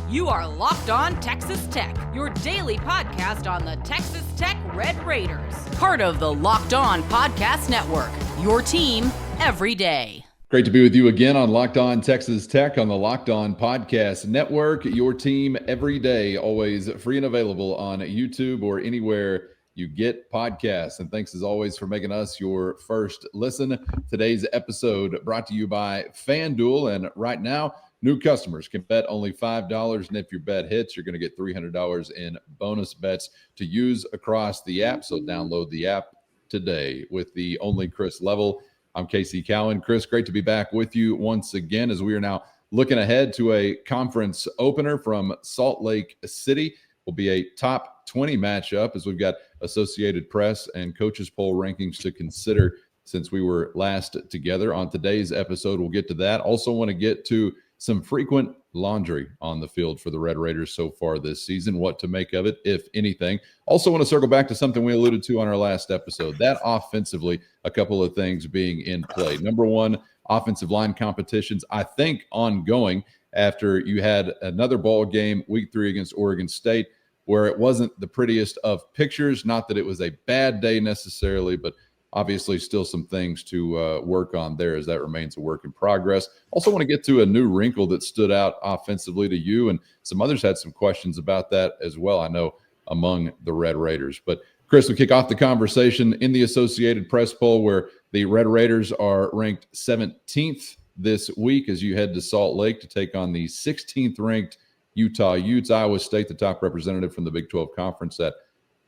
You are Locked On Texas Tech, your daily podcast on the Texas Tech Red Raiders. Part of the Locked On Podcast Network, your team every day. Great to be with you again on Locked On Texas Tech on the Locked On Podcast Network, your team every day, always free and available on YouTube or anywhere you get podcasts. And thanks as always for making us your first listen. Today's episode brought to you by FanDuel. And right now, new customers can bet only $5. And if your bet hits, you're going to get $300 in bonus bets to use across the app. So download the app today with the only Chris Level. I'm Casey Cowan. Chris, great to be back with you once again as we are now looking ahead to a conference opener from Salt Lake City. Will be a top 20 matchup as we've got Associated Press and coaches poll rankings to consider since we were last together. On today's episode, we'll get to that. Also want to get to some frequent laundry on the field for the Red Raiders so far this season, what to make of it, if anything. Also want to circle back to something we alluded to on our last episode, that offensively, a couple of things being in play. Number one, offensive line competitions, I think ongoing after you had another ball game, week 3 against Oregon State, where it wasn't the prettiest of pictures. Not that it was a bad day necessarily, but obviously still some things to work on there as that remains a work in progress. Also want to get to a new wrinkle that stood out offensively to you, and some others had some questions about that as well, I know, among the Red Raiders. But Chris, we kick off the conversation in the Associated Press poll where the Red Raiders are ranked 17th this week as you head to Salt Lake to take on the 16th ranked Utah Utes. Iowa State, the top representative from the Big 12 Conference, at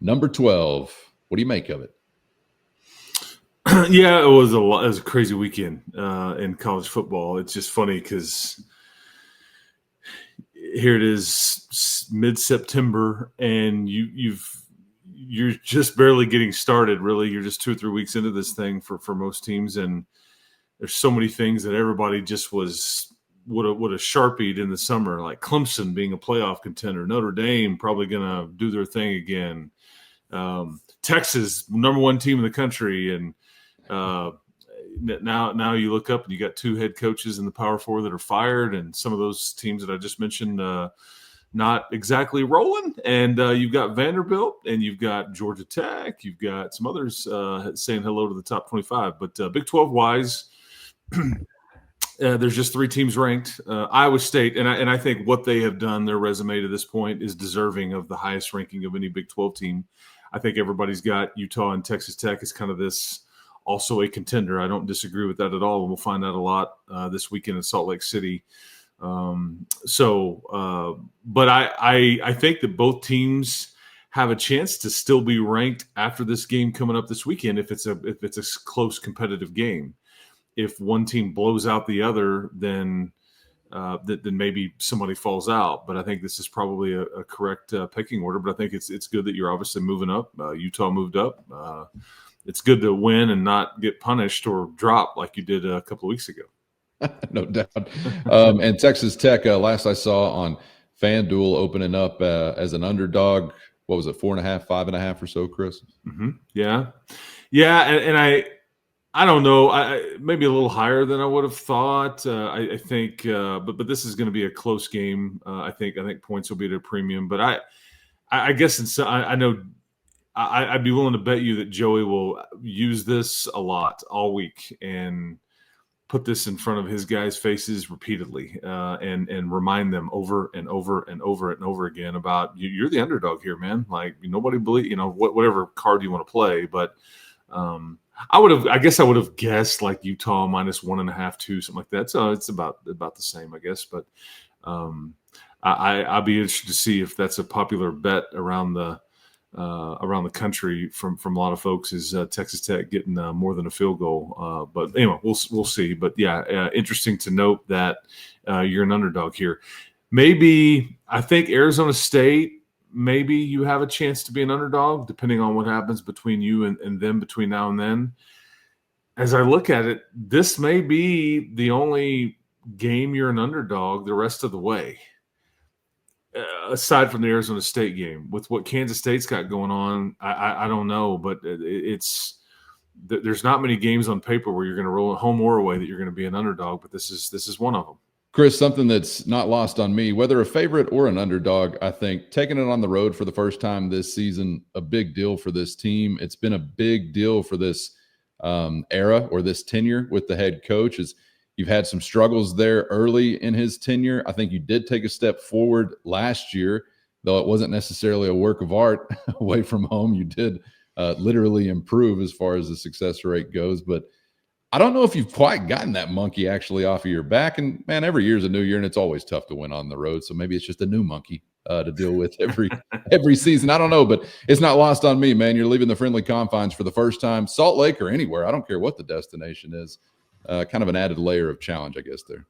number 12. What do you make of it? Yeah, it was a crazy weekend in college football. It's just funny because here it is, mid-September, and you're just barely getting started. Really, you're just 2 or 3 weeks into this thing for most teams, and there's so many things that everybody just would have sharpied in the summer, like Clemson being a playoff contender, Notre Dame probably going to do their thing again, Texas, number 1 team in the country, and now you look up and you got 2 head coaches in the Power 4 that are fired, and some of those teams that I just mentioned not exactly rolling. And you've got Vanderbilt, and you've got Georgia Tech, you've got some others saying hello to the top 25. But Big 12 wise, there's just 3 teams ranked. Iowa State, and I think what they have done, their resume to this point, is deserving of the highest ranking of any Big 12 team. I think everybody's got Utah and Texas Tech as kind of this also a contender. I don't disagree with that at all, and we'll find out a lot this weekend in Salt Lake City. But I think that both teams have a chance to still be ranked after this game coming up this weekend if it's a close competitive game. If one team blows out the other, then maybe somebody falls out. But I think this is probably a correct pecking order. But I think it's good that you're obviously moving up. Utah moved up. It's good to win and not get punished or drop like you did a couple of weeks ago. No doubt. And Texas Tech, last I saw on FanDuel, opening up as an underdog. What was it, 4.5, 5.5 or so, Chris? Mm-hmm. Yeah. And I don't know. Maybe a little higher than I would have thought. I think, but this is going to be a close game. I think points will be at a premium. But I guess I know I'd be willing to bet you that Joey will use this a lot all week and put this in front of his guys' faces repeatedly and remind them over and over and over and over again about you're the underdog here, man. Like nobody believe, whatever card you want to play, but. I would have guessed like Utah minus 1.5, 2, something like that. So it's about the same, I guess. But I'll be interested to see if that's a popular bet around the country from a lot of folks. Is Texas Tech getting more than a field goal? But anyway, we'll see. But yeah, interesting to note that you're an underdog here. Maybe I think Arizona State. Maybe you have a chance to be an underdog, depending on what happens between you and them between now and then. As I look at it, this may be the only game you're an underdog the rest of the way, aside from the Arizona State game. With what Kansas State's got going on, I don't know, but there's not many games on paper where you're going to roll home or away that you're going to be an underdog, but this is one of them. Chris, something that's not lost on me, whether a favorite or an underdog, I think taking it on the road for the first time this season, a big deal for this team. It's been a big deal for this era or this tenure with the head coach. Is you've had some struggles there early in his tenure. I think you did take a step forward last year, though it wasn't necessarily a work of art away from home. You did literally improve as far as the success rate goes, but I don't know if you've quite gotten that monkey actually off of your back. And man, every year is a new year, and it's always tough to win on the road. So maybe it's just a new monkey to deal with every season. I don't know, but it's not lost on me, man. You're leaving the friendly confines for the first time, Salt Lake or anywhere. I don't care what the destination is. Kind of an added layer of challenge, I guess, there.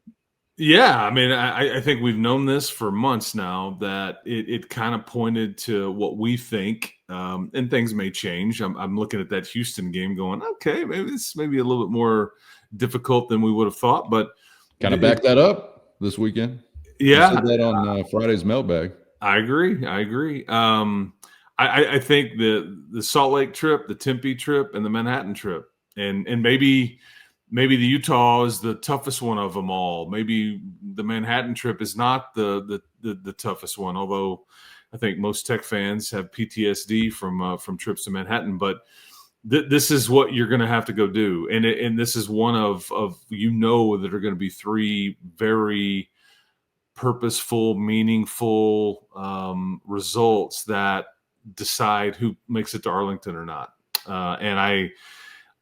Yeah, I mean, I think we've known this for months now, that it kind of pointed to what we think, and things may change. I'm looking at that Houston game going, okay, maybe it's maybe a little bit more difficult than we would have thought, but kind of back that up this weekend. Yeah, you said that on Friday's mailbag. I agree. I think the Salt Lake trip, the Tempe trip, and the Manhattan trip, and maybe the Utah is the toughest one of them all. Maybe the Manhattan trip is not the toughest one, although I think most Tech fans have PTSD from trips to Manhattan. But this is what you're going to have to go do, and this is one of that are going to be three very purposeful, meaningful results that decide who makes it to Arlington or not. And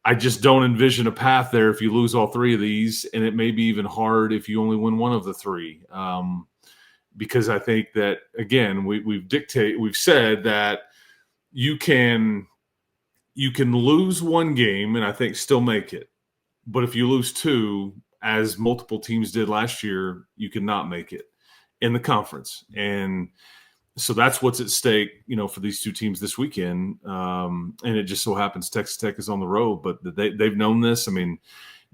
I just don't envision a path there if you lose all three of these, and it may be even hard if you only win one of the three. Because I think that, again, we've said that you can lose one game and I think still make it. But if you lose two, as multiple teams did last year, you cannot make it in the conference. And so that's what's at stake, for these two teams this weekend. And it just so happens Texas Tech is on the road, but they've known this. I mean,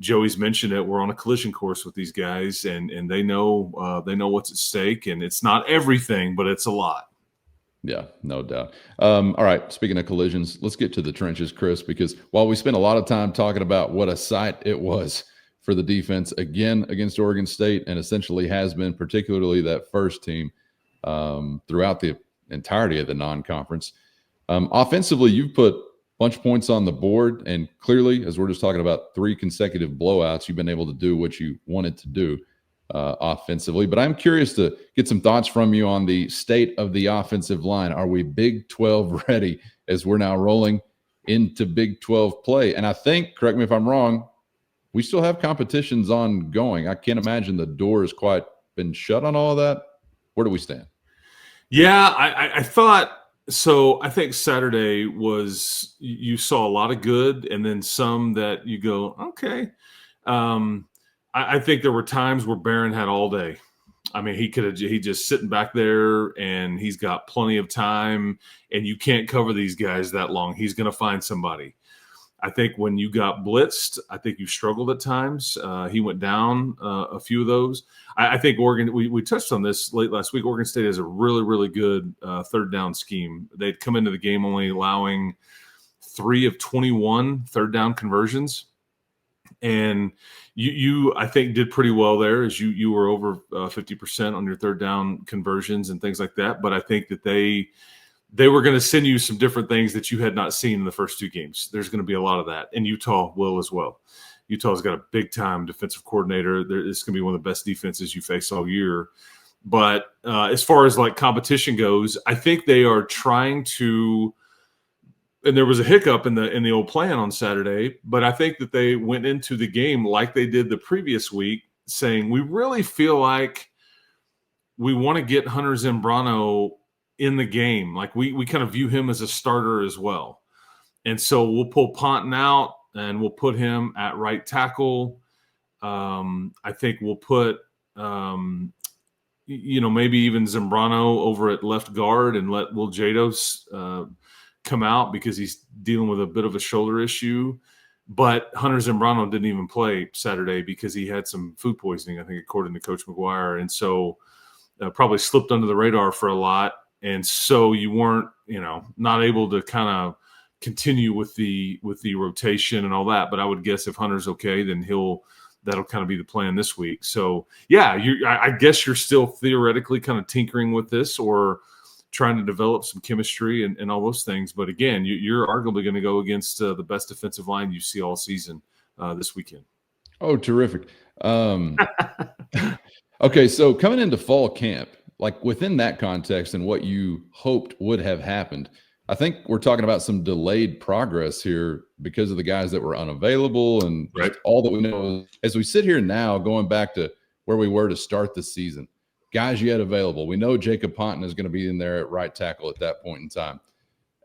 Joey's mentioned it. We're on a collision course with these guys, and they know what's at stake. And it's not everything, but it's a lot. Yeah, no doubt. All right. Speaking of collisions, let's get to the trenches, Chris, because while we spent a lot of time talking about what a sight it was for the defense again against Oregon State, and essentially has been, particularly that first team, throughout the entirety of the non-conference. Offensively, you've put a bunch of points on the board, and clearly, as we're just talking about, 3 consecutive blowouts, you've been able to do what you wanted to do offensively. But I'm curious to get some thoughts from you on the state of the offensive line. Are we Big 12 ready as we're now rolling into Big 12 play? And I think, correct me if I'm wrong, we still have competitions ongoing. I can't imagine the door has quite been shut on all of that. Where do we stand? Yeah, I thought so. I think Saturday was, you saw a lot of good, and then some that you go, okay. I think there were times where Barron had all day. I mean, he just sitting back there, and he's got plenty of time, and you can't cover these guys that long. He's going to find somebody. I think when you got blitzed, I think you struggled at times. He went down a few of those. I think Oregon, we touched on this late last week, Oregon State has a really, really good third down scheme. They'd come into the game only allowing 3 of 21 third down conversions. And you I think, did pretty well there, as you were over 50% on your third down conversions and things like that. But I think that they were going to send you some different things that you had not seen in the first 2 games. There's going to be a lot of that, and Utah will as well. Utah's got a big-time defensive coordinator. It's going to be one of the best defenses you face all year. But as far as like competition goes, I think they are trying to. And there was a hiccup in the old plan on Saturday, but I think that they went into the game like they did the previous week, saying we really feel like we want to get Hunter Zambrano in the game. Like we kind of view him as a starter as well. And so we'll pull Ponton out and we'll put him at right tackle. I think we'll put, maybe even Zambrano over at left guard and let Will Jados come out because he's dealing with a bit of a shoulder issue. But Hunter Zambrano didn't even play Saturday because he had some food poisoning, I think, according to Coach McGuire. And so probably slipped under the radar for a lot. And so you weren't, not able to kind of continue with the rotation and all that. But I would guess if Hunter's okay, then he'll that'll kind of be the plan this week. So yeah, I guess you're still theoretically kind of tinkering with this or trying to develop some chemistry and all those things. But again, you're arguably going to go against the best defensive line you see all season this weekend. Oh, terrific. Okay, so coming into fall camp, like within that context and what you hoped would have happened, I think we're talking about some delayed progress here because of the guys that were unavailable and Right. all that we know. As we sit here now, going back to where we were to start the season, guys you had available. We know Jacob Ponton is going to be in there at right tackle at that point in time.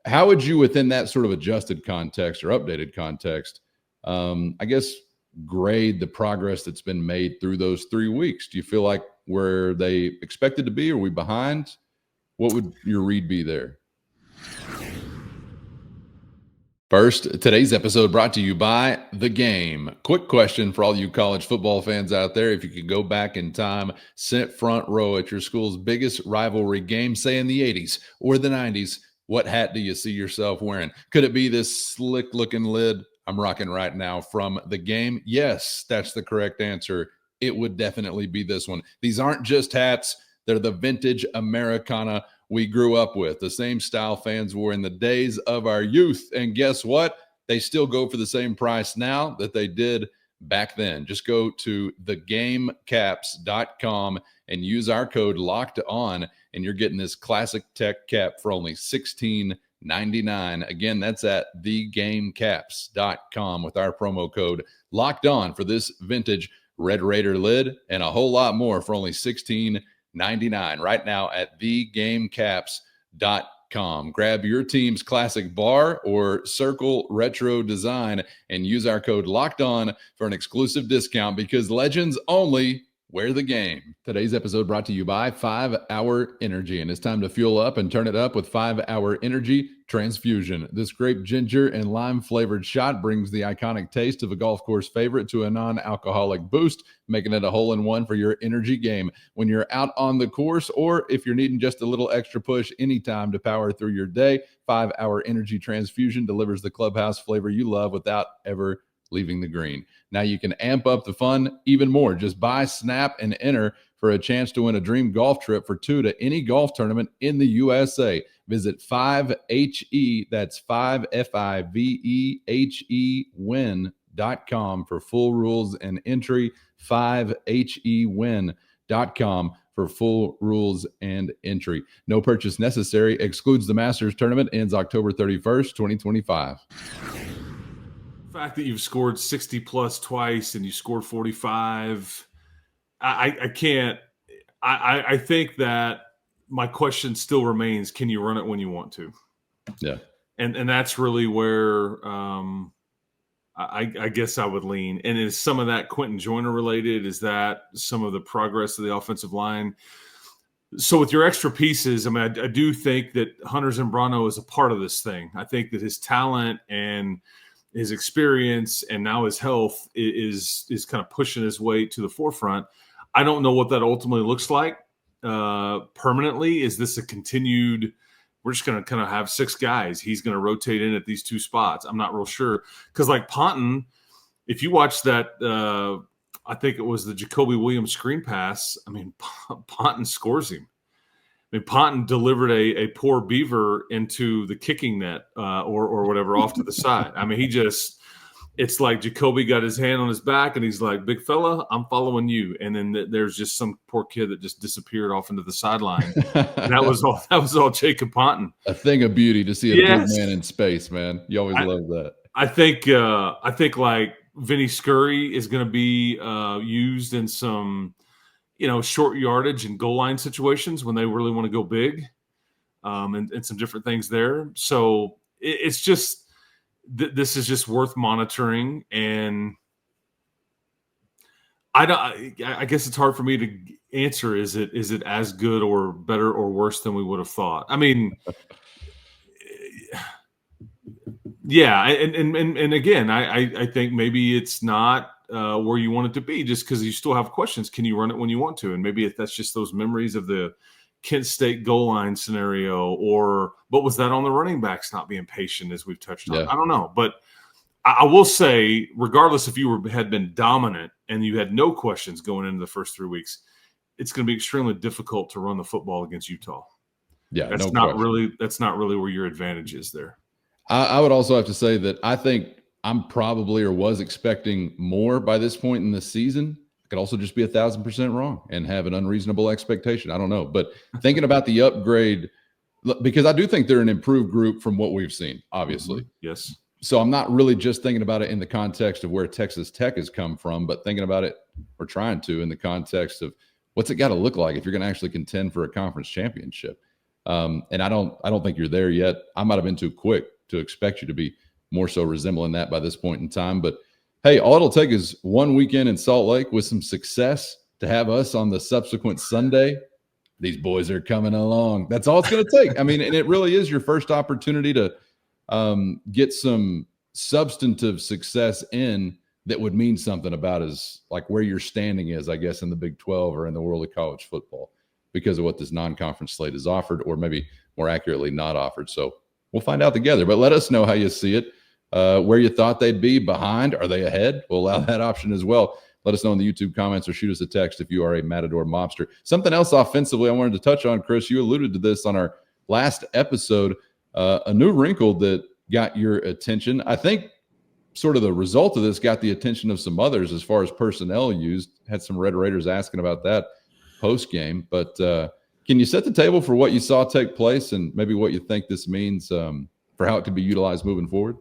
How would you, within that sort of adjusted context or updated context, I guess, grade the progress that's been made through those 3 weeks? Do you feel like where they expected to be? Are we behind? What would your read be there? First, today's episode brought to you by The Game. Quick question for all you college football fans out there. If you could go back in time, sit front row at your school's biggest rivalry game, say in the 80s or the 90s, what hat do you see yourself wearing? Could it be this slick-looking lid I'm rocking right now from The Game? Yes, that's the correct answer. It would definitely be this one. These aren't just hats. They're the vintage Americana we grew up with, the same style fans wore in the days of our youth. And guess what? They still go for the same price now that they did back then. Just go to thegamecaps.com and use our code LOCKEDON, and you're getting this classic tech cap for only $16.99. Again, that's at thegamecaps.com with our promo code LOCKEDON for this vintage Red Raider lid and a whole lot more for only $16.99 right now at thegamecaps.com. Grab your team's classic bar or circle retro design and use our code Locked On for an exclusive discount, because legends only wear the game. Today's episode brought to you by 5 Hour Energy, and it's time to fuel up and turn it up with 5 Hour Energy Transfusion. This grape ginger and lime flavored shot brings the iconic taste of a golf course favorite to a non-alcoholic boost, making it a hole-in-one for your energy game when you're out on the course, or if you're needing just a little extra push anytime to power through your day. 5 Hour Energy Transfusion delivers the clubhouse flavor you love without ever leaving the green. Now you can amp up the fun even more. Just buy, snap, and enter for a chance to win a dream golf trip for 2 to any golf tournament in the USA. Visit 5HE, that's 5FIVEHE win.com for full rules and entry. 5HEwin.com for full rules and entry. No purchase necessary. Excludes the Masters tournament. Ends October 31st, 2025. The fact that you've scored 60 plus twice and you scored 45, I can't. I think that my question still remains: can you run it when you want to? Yeah, and that's really where I guess I would lean. And is some of that Quentin Joyner related? Is that some of the progress of the offensive line? So with your extra pieces, I mean, I do think that Hunter Zambrano is a part of this thing. I think that his talent and his experience and now his health is kind of pushing his way to the forefront. I don't know what that ultimately looks like permanently. Is this a continued, we're just going to kind of have 6 guys, he's going to rotate in at these 2 spots? I'm not real sure. Because like Ponton, if you watch that, I think it was the Jacoby Williams screen pass, I mean, Ponton scores him. I mean, Ponton delivered a poor beaver into the kicking net or whatever off to the side. I mean, it's like Jacoby got his hand on his back and he's like, big fella, I'm following you. And then there's just some poor kid that just disappeared off into the sideline. And that was all Jacob Ponton. A thing of beauty to see a big man in space, man. You always love that. I think like Vinny Scurry is going to be used in some, short yardage and goal line situations when they really want to go big, and some different things there. So it's just this is just worth monitoring, and I guess it's hard for me to answer. Is it as good or better or worse than we would have thought? I mean, yeah, and again, I think maybe it's not where you want it to be, just because you still have questions. Can you run it when you want to? And maybe if that's just those memories of the Kent State goal line scenario, but was that on the running backs not being patient, as we've touched on? Yeah. I don't know, but I will say, regardless if you had been dominant and you had no questions going into the first 3 weeks, it's going to be extremely difficult to run the football against Utah. Yeah, that's no not question. that's not really where your advantage is there. I would also have to say that I think I'm probably or was expecting more by this point in the season. I could also just be 1,000% wrong and have an unreasonable expectation. I don't know. But thinking about the upgrade, because I do think they're an improved group from what we've seen, obviously. Yes. So I'm not really just thinking about it in the context of where Texas Tech has come from, but thinking about it, or trying to, in the context of what's it got to look like if you're going to actually contend for a conference championship. And I don't think you're there yet. I might have been too quick to expect you to be more so resembling that by this point in time. But hey, all it'll take is one weekend in Salt Lake with some success to have us on the subsequent Sunday. These boys are coming along. That's all it's going to take. I mean, and it really is your first opportunity to get some substantive success in that would mean something about as like where your standing is, I guess, in the Big 12 or in the world of college football because of what this non-conference slate is offered, or maybe more accurately not offered. So we'll find out together, but let us know how you see it, where you thought they'd be behind. Are they ahead? We'll allow that option as well. Let us know in the YouTube comments or shoot us a text if you are a Matador Mobster. Something else offensively I wanted to touch on, Chris, you alluded to this on our last episode, a new wrinkle that got your attention. I think sort of the result of this got the attention of some others as far as personnel used. Had some Red Raiders asking about that post-game. But can you set the table for what you saw take place and maybe what you think this means for how it could be utilized moving forward?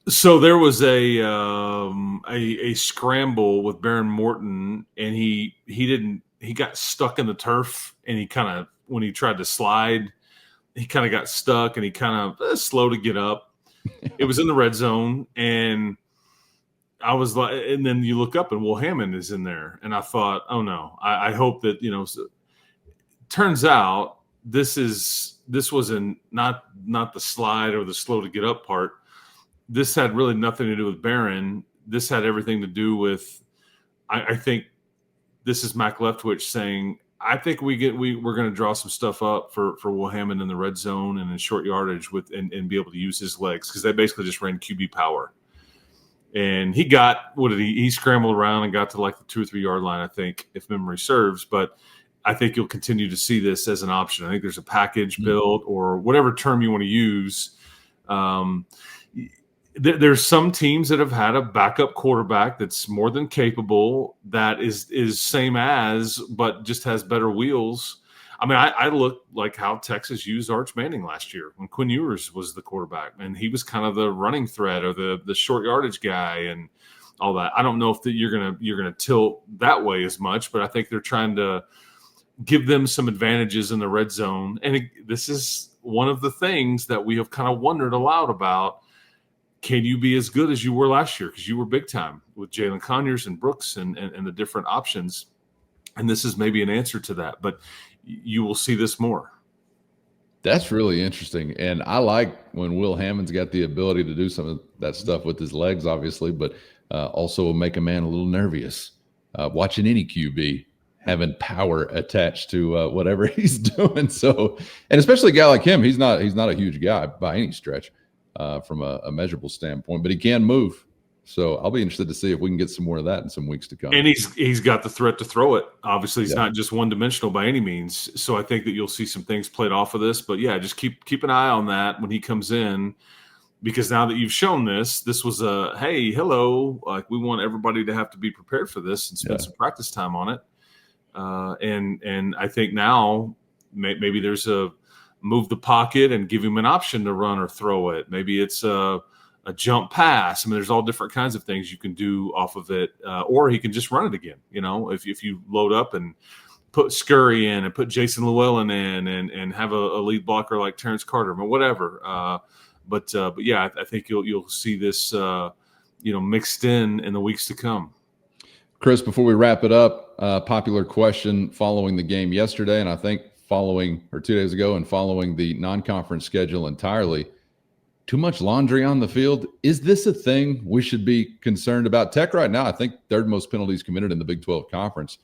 So there was a scramble with Baron Morton, and he got stuck in the turf, and he kind of, when he tried to slide, he kind of got stuck, and he kind of slow to get up. It was in the red zone, and I was like, and then you look up and Will Hammond is in there, and I thought, oh no, I hope that, turns out this wasn't not the slide or the slow to get up part. This had really nothing to do with Barron. This had everything to do with, I think this is Mac Leftwich saying, I think we're going to draw some stuff up for Will Hammond in the red zone and in short yardage and be able to use his legs, because they basically just ran QB power. And he got, he scrambled around and got to like the 2 or 3 yard line, I think, if memory serves. But I think you'll continue to see this as an option. I think there's a package build or whatever term you want to use. There's some teams that have had a backup quarterback that's more than capable, that is same as, but just has better wheels. I mean, I look like how Texas used Arch Manning last year when Quinn Ewers was the quarterback, and he was kind of the running threat or the short yardage guy and all that. I don't know if you're gonna tilt that way as much, but I think they're trying to give them some advantages in the red zone. And this is one of the things that we have kind of wondered aloud about. Can you be as good as you were last year? Because you were big time with Jalen Conyers and Brooks and the different options. And this is maybe an answer to that, but you will see this more. That's really interesting. And I like when Will Hammond's got the ability to do some of that stuff with his legs, obviously, but also make a man a little nervous. Watching any QB having power attached to whatever he's doing. So, and especially a guy like him, he's not a huge guy by any stretch. From a measurable standpoint, but he can move. So I'll be interested to see if we can get some more of that in some weeks to come. And he's got the threat to throw it. Obviously, he's not just one-dimensional by any means. So I think that you'll see some things played off of this. But yeah, just keep an eye on that when he comes in, because now that you've shown this was a hey, hello, like we want everybody to have to be prepared for this and spend some practice time on it. And I think now maybe there's a move the pocket and give him an option to run or throw it. Maybe it's a jump pass. I mean, there's all different kinds of things you can do off of it. Or he can just run it again. If you load up and put Scurry in and put Jason Llewellyn in and have a lead blocker like Terrence Carter, but whatever. But yeah, I think you'll see this, mixed in the weeks to come. Chris, before we wrap it up, popular question following the game yesterday, and I think 2 days ago, and following the non-conference schedule entirely, too much laundry on the field. Is this a thing we should be concerned about? Tech right now, I think 3rd most penalties committed in the Big 12 conference.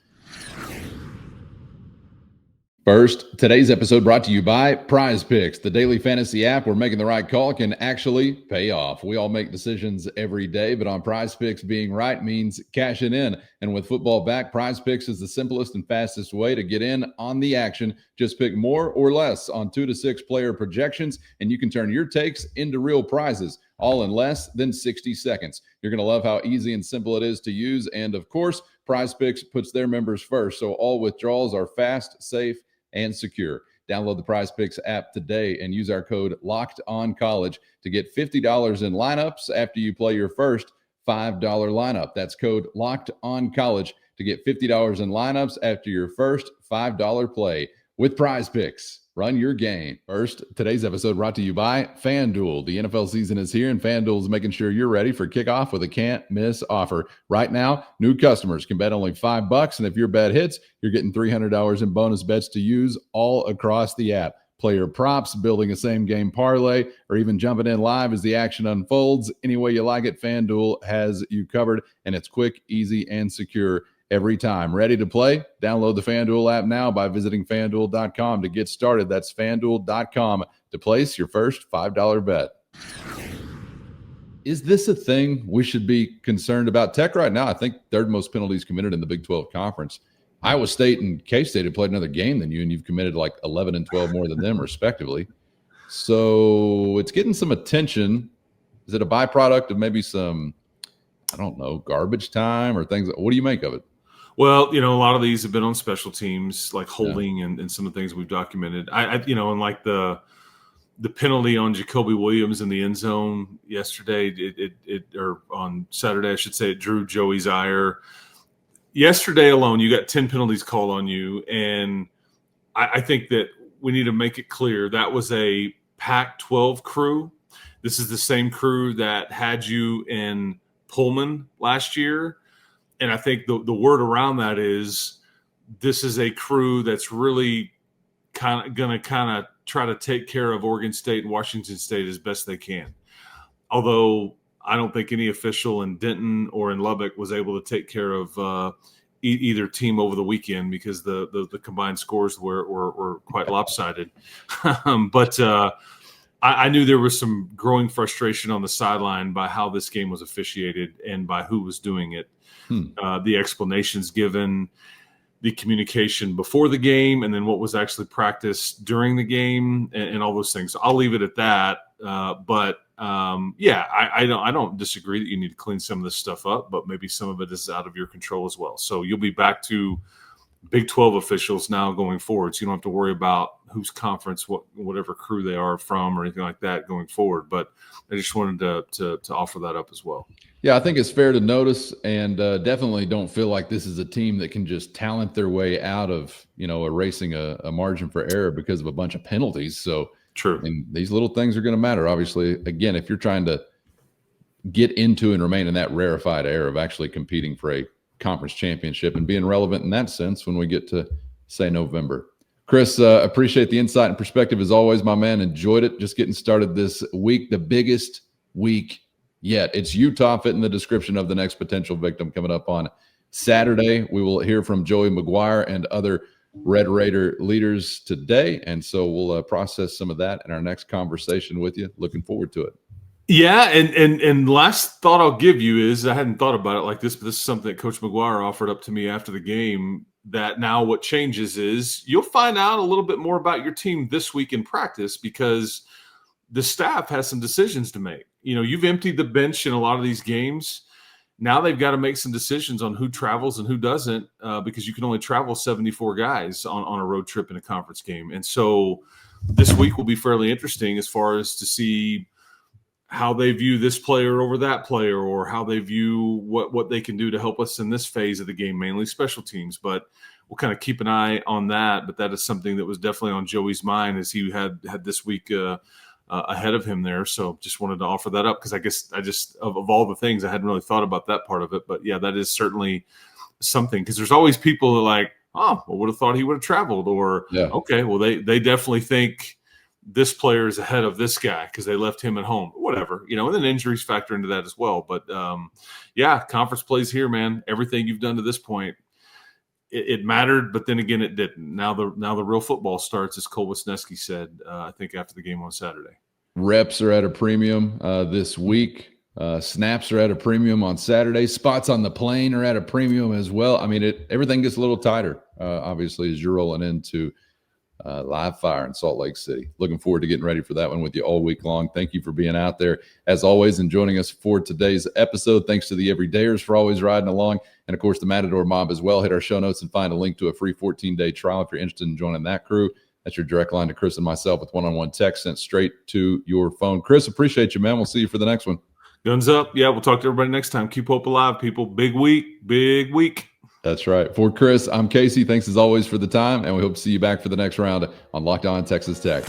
First, today's episode brought to you by PrizePicks, the daily fantasy app where making the right call can actually pay off. We all make decisions every day, but on PrizePicks, being right means cashing in. And with football back, PrizePicks is the simplest and fastest way to get in on the action. Just pick more or less on 2 to 6 player projections, and you can turn your takes into real prizes, all in less than 60 seconds. You're going to love how easy and simple it is to use. And of course, PrizePicks puts their members first, so all withdrawals are fast, safe, and secure. Download the PrizePicks app today and use our code LOCKEDONCollege to get $50 in lineups after you play your first $5 lineup. That's code LOCKEDONCollege to get $50 in lineups after your first $5 play with PrizePicks. Run your game. First, today's episode brought to you by FanDuel. The NFL season is here, and FanDuel is making sure you're ready for kickoff with a can't-miss offer. Right now, new customers can bet only $5, and if your bet hits, you're getting $300 in bonus bets to use all across the app. Player props, building a same-game parlay, or even jumping in live as the action unfolds. Any way you like it, FanDuel has you covered, and it's quick, easy, and secure every time. Ready to play? Download the FanDuel app now by visiting FanDuel.com to get started. That's FanDuel.com to place your first $5 bet. Is this a thing we should be concerned about? Tech right now, I think third most penalties committed in the Big 12 Conference. Iowa State and K-State have played another game than you, and you've committed like 11 and 12 more than them, respectively. So it's getting some attention. Is it a byproduct of maybe some, I don't know, garbage time or things? What do you make of it? Well, a lot of these have been on special teams, like holding and some of the things we've documented. And like the penalty on Jacoby Williams in the end zone yesterday, or on Saturday, I should say, it drew Joey's ire. Yesterday alone, you got 10 penalties called on you, and I think that we need to make it clear that was a Pac-12 crew. This is the same crew that had you in Pullman last year. And I think the word around that is this is a crew that's really going to try to take care of Oregon State and Washington State as best they can. Although I don't think any official in Denton or in Lubbock was able to take care of either team over the weekend because the combined scores were quite lopsided. But I knew there was some growing frustration on the sideline by how this game was officiated and by who was doing it. The explanations given, the communication before the game, and then what was actually practiced during the game, and all those things. I'll leave it at that. But I don't disagree that you need to clean some of this stuff up, but maybe some of it is out of your control as well. So you'll be back to Big 12 officials now going forward. So you don't have to worry about whose conference, whatever crew they are from or anything like that going forward. But I just wanted to offer that up as well. Yeah, I think it's fair to notice, and definitely don't feel like this is a team that can just talent their way out of, erasing a margin for error because of a bunch of penalties. So true. And these little things are going to matter. Obviously, again, if you're trying to get into and remain in that rarefied air of actually competing for a conference championship and being relevant in that sense when we get to, say, November. Chris, appreciate the insight and perspective as always, my man. Enjoyed it. Just getting started this week, the biggest week yet. It's Utah fit in the description of the next potential victim coming up on Saturday. We will hear from Joey McGuire and other Red Raider leaders today, and so we'll process some of that in our next conversation with you. Looking forward to it. Yeah, and last thought I'll give you is, I hadn't thought about it like this, but this is something that Coach McGuire offered up to me after the game, that now what changes is you'll find out a little bit more about your team this week in practice because the staff has some decisions to make. You've emptied the bench in a lot of these games. Now they've got to make some decisions on who travels and who doesn't because you can only travel 74 guys on a road trip in a conference game. And so this week will be fairly interesting as far as to see how they view this player over that player, or how they view what they can do to help us in this phase of the game, mainly special teams. But we'll kind of keep an eye on that. But that is something that was definitely on Joey's mind as he had this week ahead of him there. So just wanted to offer that up because I guess I just, of all the things, I hadn't really thought about that part of it. But yeah, that is certainly something, because there's always people that are like, oh, I would have thought he would have traveled, or okay, well, they definitely think this player is ahead of this guy because they left him at home, whatever, and then injuries factor into that as well. But yeah, conference plays here, man. Everything you've done to this point, it mattered, but then again, it didn't. Now the real football starts, as Cole Wisniewski said, I think after the game on Saturday. Reps are at a premium this week. Snaps are at a premium on Saturday. Spots on the plane are at a premium as well. I mean, everything gets a little tighter, obviously, as you're rolling into live fire in Salt Lake City. Looking forward to getting ready for that one with you all week long. Thank you for being out there, as always, and joining us for today's episode. Thanks to the Everydayers for always riding along. And, of course, the Matador Mob as well. Hit our show notes and find a link to a free 14-day trial if you're interested in joining that crew. That's your direct line to Chris and myself with one-on-one text sent straight to your phone. Chris, appreciate you, man. We'll see you for the next one. Guns up. Yeah, we'll talk to everybody next time. Keep hope alive, people. Big week. Big week. That's right. For Chris, I'm Casey. Thanks as always for the time, and we hope to see you back for the next round on Locked On Texas Tech.